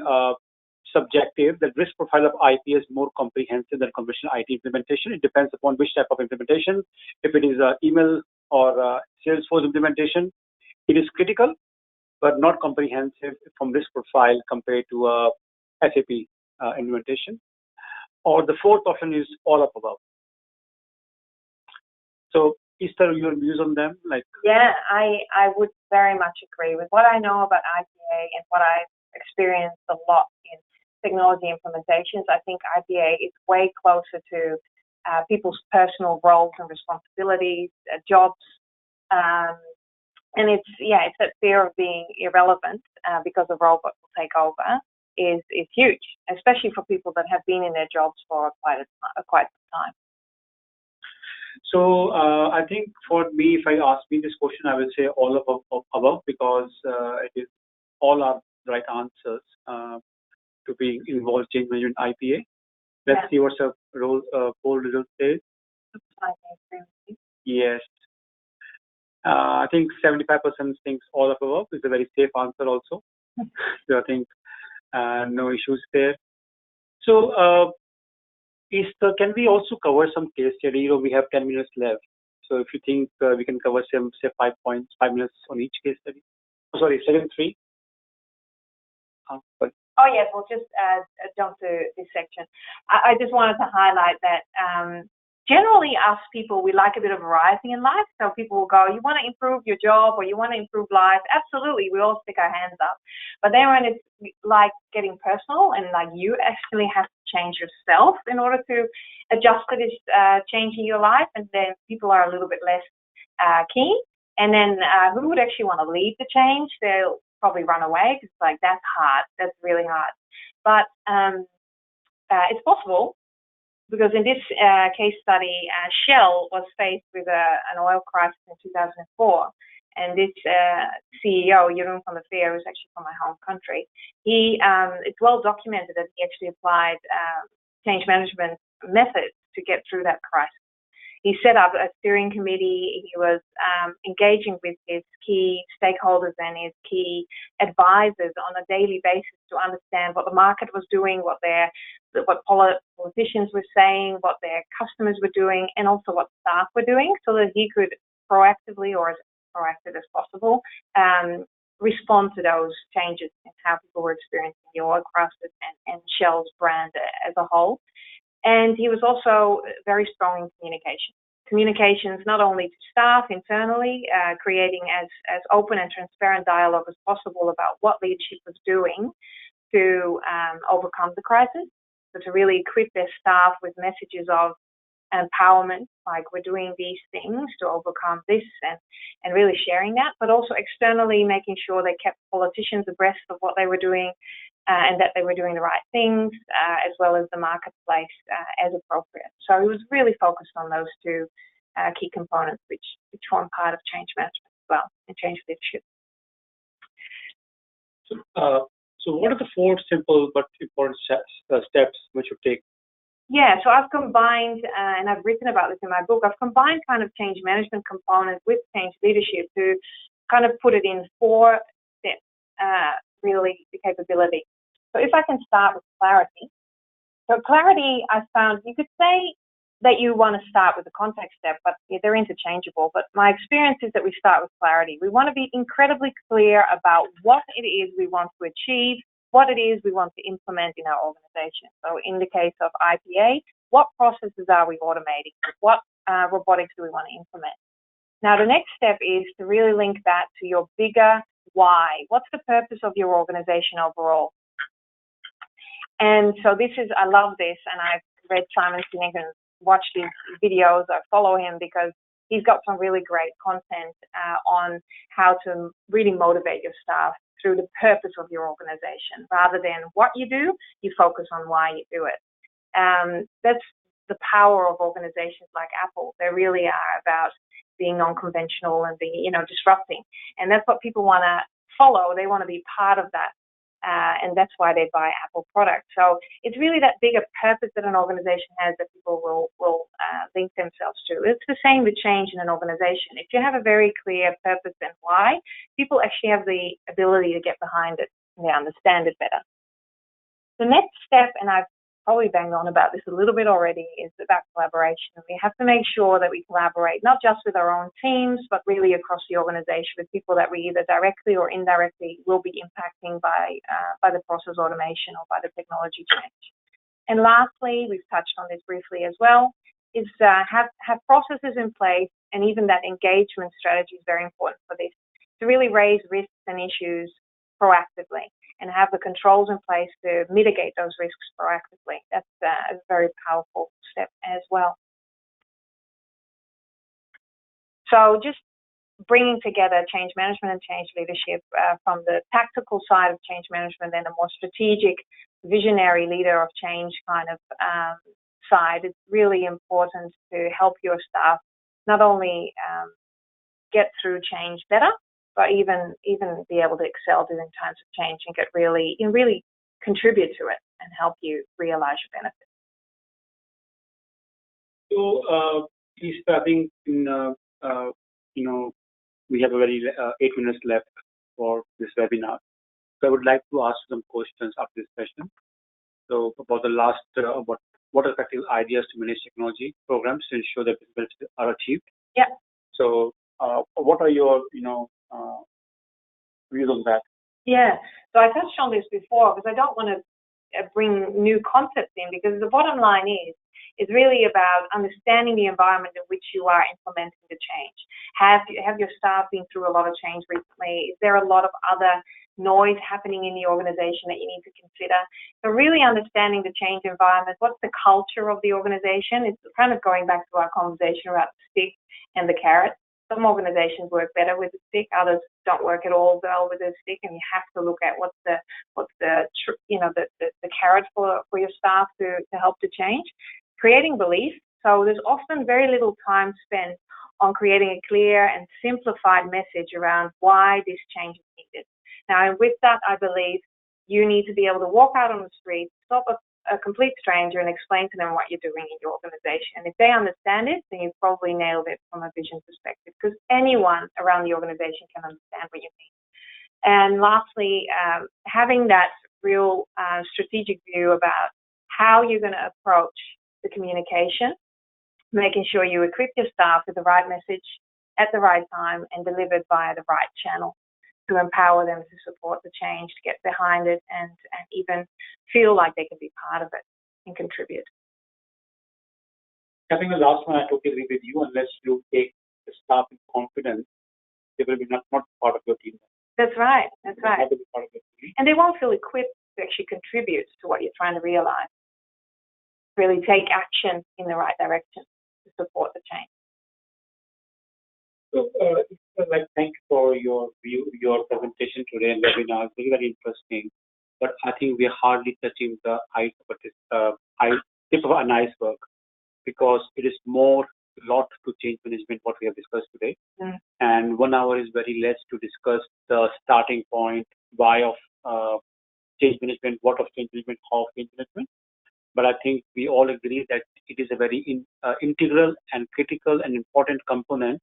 subjective. The risk profile of IP is more comprehensive than conventional IT implementation. It depends upon which type of implementation. If it is email or Salesforce implementation, it is critical, but not comprehensive from risk profile compared to SAP implementation. Or the fourth option is all of above. So, Esther, your views on them? Yeah, I would very much agree with what I know about IPA and what I've experienced a lot in technology implementations. I think IPA is way closer to people's personal roles and responsibilities, jobs, and it's that fear of being irrelevant because a robot will take over is huge, especially for people that have been in their jobs for quite some time. So I think for me, if I ask me this question, I will say all of above, because it is all are the right answers to be involved in change management IPA. Let's see what's the poll result says. I agree with you. Yes. I think 75% thinks all of above is a very safe answer also. So I think no issues there. So Esther, can we also cover some case study? We have 10 minutes left. So if you think we can cover some, say 5 minutes on each case study. Oh, sorry, second 3. Oh yes, we'll just jump to this section. I just wanted to highlight that generally us people, we like a bit of variety in life. So people will go, you want to improve your job or you want to improve life? Absolutely, we all stick our hands up. But then when it's like getting personal and like you actually have to change yourself in order to adjust to this change in your life, and then people are a little bit less keen. And then who would actually want to lead the change? They'll probably run away because it's like, that's hard, that's really hard. But it's possible, because in this case study, Shell was faced with an oil crisis in 2004. And this CEO, Jeroen van der Veer, who's actually from my home country, it's well documented that he actually applied change management methods to get through that crisis. He set up a steering committee. He was engaging with his key stakeholders and his key advisors on a daily basis to understand what the market was doing, what politicians were saying, what their customers were doing, and also what staff were doing, so that he could proactively, or as proactive as possible, respond to those changes in how people were experiencing the oil crisis and Shell's brand as a whole. And he was also very strong in communication. Communications not only to staff internally, creating as open and transparent dialogue as possible about what leadership was doing to overcome the crisis. So to really equip their staff with messages of empowerment, like we're doing these things to overcome this, and really sharing that, but also externally making sure they kept politicians abreast of what they were doing and that they were doing the right things, as well as the marketplace as appropriate. So he was really focused on those 2 key components, which form part of change management as well, and change leadership. So what are the 4 simple but important steps which you take? Yeah, so I've combined, and I've written about this in my book, I've combined kind of change management components with change leadership to kind of put it in 4 steps, really, the capability. So if I can start with clarity. So clarity, I found, you could say that you want to start with the context step, but they're interchangeable. But my experience is that we start with clarity. We want to be incredibly clear about what it is we want to achieve, what it is we want to implement in our organization. So in the case of IPA, what processes are we automating? What robotics do we want to implement? Now, the next step is to really link that to your bigger why. What's the purpose of your organization overall? And so I love this, and I've read Simon Sinek's watch his videos or follow him because he's got some really great content on how to really motivate your staff through the purpose of your organization. Rather than what you do, you focus on why you do it. That's the power of organizations like Apple. They really are about being non-conventional and being, disrupting. And that's what people want to follow. They want to be part of that. And that's why they buy Apple products. So it's really that bigger purpose that an organization has that people will link themselves to. It's the same with change in an organization. If you have a very clear purpose and why, people actually have the ability to get behind it and they understand it better. The next step, and I've probably banged on about this a little bit already, is about collaboration. We have to make sure that we collaborate not just with our own teams, but really across the organization with people that we either directly or indirectly will be impacting by the process automation or by the technology change. And lastly, we've touched on this briefly as well, is have processes in place, and even that engagement strategy is very important for this, to really raise risks and issues proactively and have the controls in place to mitigate those risks proactively. That's a very powerful step as well. So just bringing together change management and change leadership from the tactical side of change management and a more strategic, visionary leader of change kind of side, it's really important to help your staff not only get through change better, but even be able to excel during times of change and really contribute to it and help you realize your benefits. So, I think we have a very 8 minutes left for this webinar. So I would like to ask some questions after this session. So about the last, what effective ideas to manage technology programs to ensure that benefits are achieved? Yeah. So what are your views on that? Yeah. So I touched on this before because I don't want to bring new concepts in, because the bottom line is really about understanding the environment in which you are implementing the change. Have your staff been through a lot of change recently? Is there a lot of other noise happening in the organization that you need to consider? So really understanding the change environment, what's the culture of the organization? It's kind of going back to our conversation about the stick and the carrot. Some organizations work better with the stick, others don't work at all well with the stick, and you have to look at what's the carrot for your staff to help the change. Creating belief. So there's often very little time spent on creating a clear and simplified message around why this change is needed. Now, with that, I believe you need to be able to walk out on the street, stop a complete stranger and explain to them what you're doing in your organization. And if they understand it, then you've probably nailed it from a vision perspective, because anyone around the organization can understand what you mean. And lastly, having that real strategic view about how you're going to approach the communication, making sure you equip your staff with the right message at the right time and delivered via the right channel to empower them to support the change, to get behind it, and even feel like they can be part of it and contribute. I think the last one I totally agree with you. Unless you take the staff in confidence, they will be not part of your team. That's right. That's right. Not to be part of your team. And they won't feel equipped to actually contribute to what you're trying to realize. Really take action in the right direction to support the change. So, thank you for your presentation today and webinar. It's very, very interesting. But I think we are hardly touching the tip of an iceberg, because it is more lot to change management what we have discussed today. Mm. And 1 hour is very less to discuss the starting point, why of change management, what of change management, how of change management. But I think we all agree that it is a very integral and critical and important component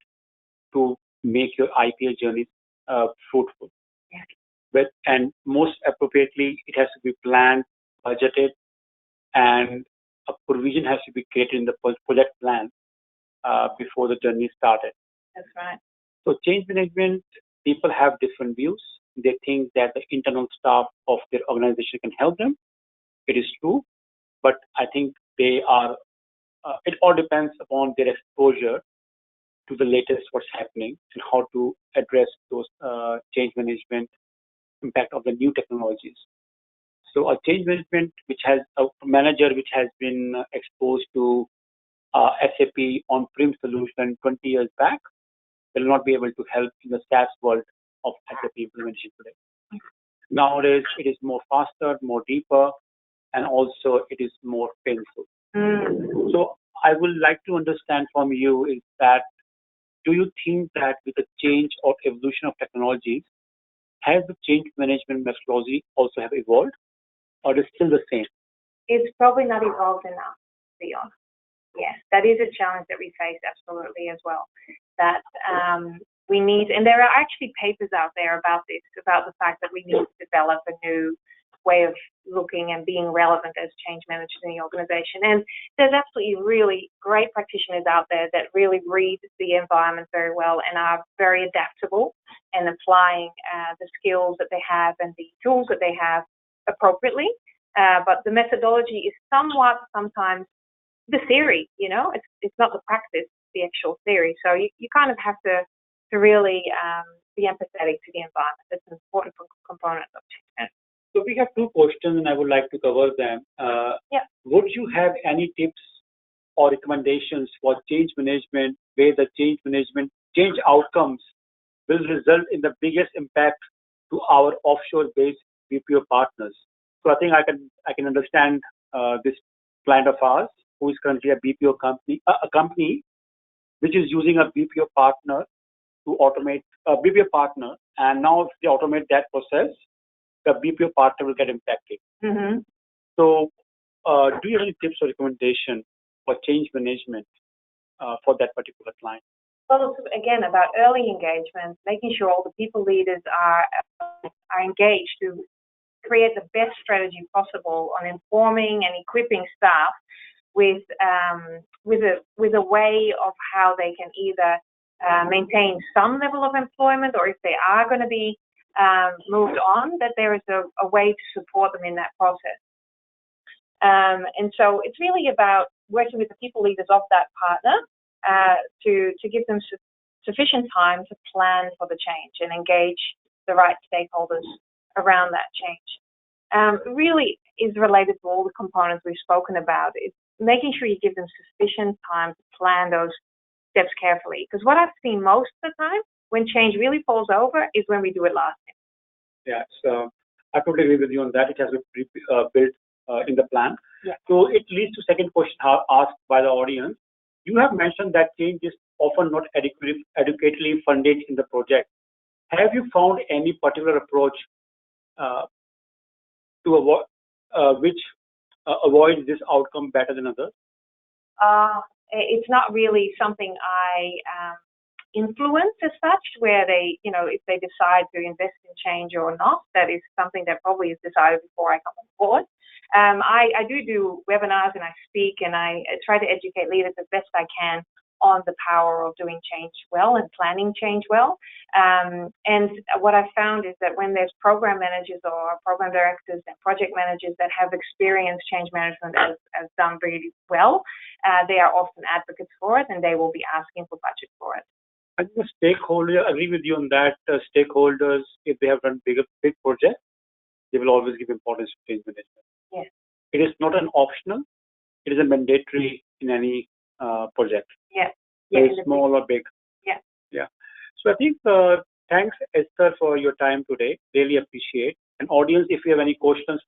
to make your IPA journey fruitful. Yeah. And most appropriately, it has to be planned, budgeted, and a provision has to be created in the project plan before the journey started. That's right. So change management, people have different views. They think that the internal staff of their organization can help them. It is true, but I think they are. It all depends upon their exposure to the latest what's happening and how to address those change management impact of the new technologies. So a change management which has a manager which has been exposed to SAP on-prem solution 20 years back will not be able to help in the SaaS world of SAP implementation today. Nowadays, it is more faster, more deeper, and also it is more painful. So I would like to understand from you is that, do you think that with the change or evolution of technologies, has the change management methodology also have evolved, or is it still the same? It's probably not evolved enough, to be honest. Yes, that is a challenge that we face absolutely as well. That we need, and there are actually papers out there about this, about the fact that we need to develop a new way of looking and being relevant as change managers in the organization. And there's absolutely really great practitioners out there that really read the environment very well and are very adaptable and applying the skills that they have and the tools that they have appropriately. But the methodology is somewhat sometimes the theory, it's not the practice, the actual theory. So you kind of have to really be empathetic to the environment. That's an important component of change management. So we have two questions and I would like to cover them. Would you have any tips or recommendations for change management where the change outcomes will result in the biggest impact to our offshore-based BPO partners? So I think I can understand this client of ours who is currently a BPO company, a company which is using a BPO partner to automate a BPO partner, and now if they automate that process, the BPO partner will get impacted. So, do you have any tips or recommendation for change management for that particular client? Well, it's again about early engagement, making sure all the people leaders are engaged to create the best strategy possible on informing and equipping staff with a way of how they can either maintain some level of employment, or if they are going to be moved on, that there is a way to support them in that process. And so it's really about working with the people leaders of that partner to give them sufficient time to plan for the change and engage the right stakeholders around that change. Really is related to all the components we've spoken about. It's making sure you give them sufficient time to plan those steps carefully. Because what I've seen most of the time, when change really falls over, is when we do it last time. Yeah, so I totally agree with you on that. It has been built in the plan. Yeah. So it leads to second question asked by the audience. You have mentioned that change is often not adequately funded in the project. Have you found any particular approach to avoid which avoids this outcome better than others? It's not really something I influence as such, where they, if they decide to invest in change or not, that is something that probably is decided before I come on board. I do webinars and I speak and I try to educate leaders as best I can on the power of doing change well and planning change well. And what I've found is that when there's program managers or program directors and project managers that have experienced change management as done really well, they are often advocates for it and they will be asking for budget for it. I think the stakeholder, I agree with you on that. Stakeholders, if they have done big projects, they will always give importance to change management. Yes. It is not an optional, it is a mandatory in any project. Yeah. Very small or big. Yeah. Yeah. So I think thanks, Esther, for your time today. Really appreciate. And audience, if you have any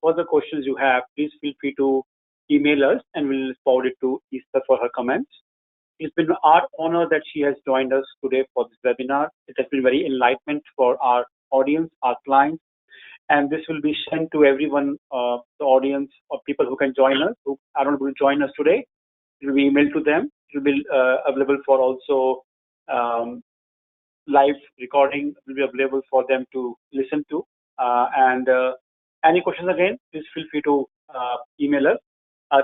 further questions you have, please feel free to email us and we'll forward it to Esther for her comments. It's been our honor that she has joined us today for this webinar. It has been very enlightenment for our audience, our clients, and this will be sent to everyone, the audience or people who can join us, who are not able to join us today. It will be emailed to them. It will be available for also live recording will be available for them to listen to. And any questions again, please feel free to email us.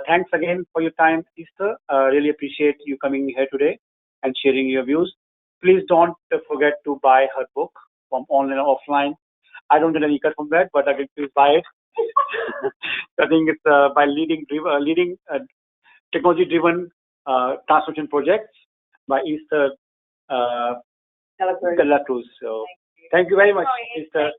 Thanks again for your time, Esther. Really appreciate you coming here today and sharing your views. Please don't forget to buy her book from online or offline. I don't get any cut from that, but again, please buy it. I think it's by leading technology-driven transformation projects by Esther Cruz. Cruz. So thank you very much, Esther.